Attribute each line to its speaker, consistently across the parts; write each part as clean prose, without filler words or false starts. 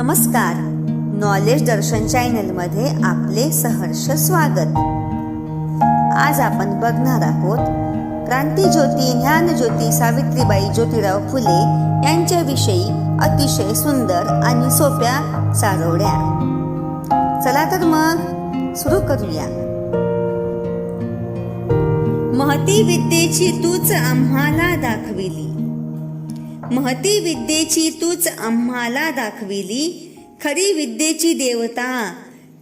Speaker 1: नमस्कार, नॉलेज दर्शन चॅनलमध्ये आपले सहर्ष स्वागत। आज आपण बघणार आहोत क्रांतीज्योती ज्ञानज्योती सावित्रीबाई ज्योतिराव फुले यांच्याविषयी अतिशय सुंदर आणि सोप्या चारोळ्या। चला तर मग सुरू करूया। महती विद्येची तूच आम्हाला दाखविली, महती विद्येची तूच आम्हाला दाखविली। खरी विद्येची देवता,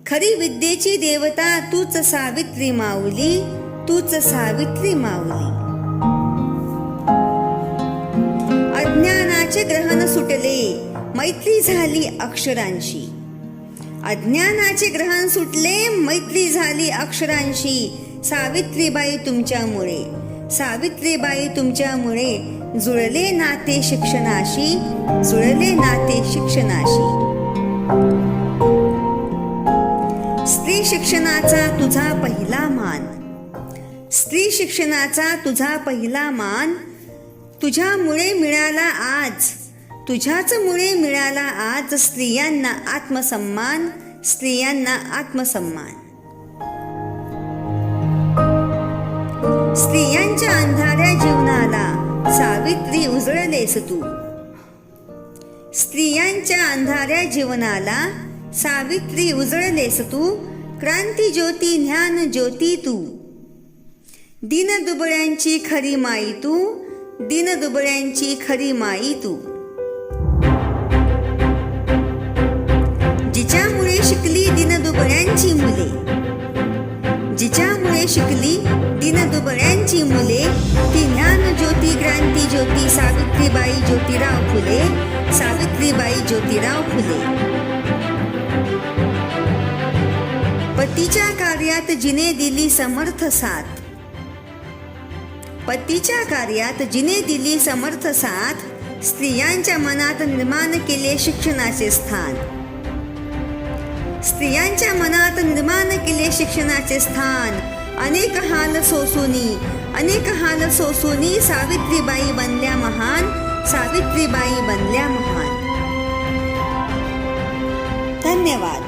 Speaker 1: खरी विद्येची देवता तूच सावित्री माऊली, तूच सावित्री माऊली। अज्ञानाचे ग्रहण सुटले, मैत्री झाली अक्षरांशी। अज्ञानाचे ग्रहण सुटले, मैत्री झाली अक्षरांशी। सावित्रीबाई तुमच्यामुळे, सावित्रीबाई तुमच्यामुळे जुळले नाते शिक्षणाशी, जुळले नाते शिक्षणाशी। स्त्री शिक्षणाचा तुझा पहिला मान, स्त्री शिक्षणाचा तुझा पहिला मान। तुझ्यामुळे मिळाला आज, तुझ्याचमुळे मिळाला आज स्त्रियांना आत्मसन्मान, स्त्रियांना आत्मसन्मान। स्त्रियांच्या अंधाऱ्या जीवनाला सावित्री उजळलेस तू, स्त्रियांच्या अंधाऱ्या जीवनाला सावित्री उजळलेस तू। क्रांतीज्योती ज्ञानज्योती तू, दीनदुबळ्यांची खरी माई तू, दीनदुबळ्यांची खरी माई तू। जिच्यामुळे शिकली दीनदुबळ्यांची मुले, जिच्यामुळे शिकली दीनदुबळ्यांची मुले, ती ज्ञानज्योती क्रांतीज्योती सावित्रीबाई ज्योतिराव फुले, सावित्रीबाई ज्योतिराव फुले। पतीच्या कार्यात जिने दिली समर्थ साथ, पतीच्या कार्यात जिने दिली समर्थ साथ। स्त्रियांच्या मनात निर्माण केले शिक्षणाचे स्थान, स्त्रियांच्या मनात निर्माण केले शिक्षणाचे स्थान। अनेक हाल सोसूनी, अनेक हाल सोसूनी सावित्रीबाई बनल्या महान, सावित्रीबाई बनल्या महान। धन्यवाद।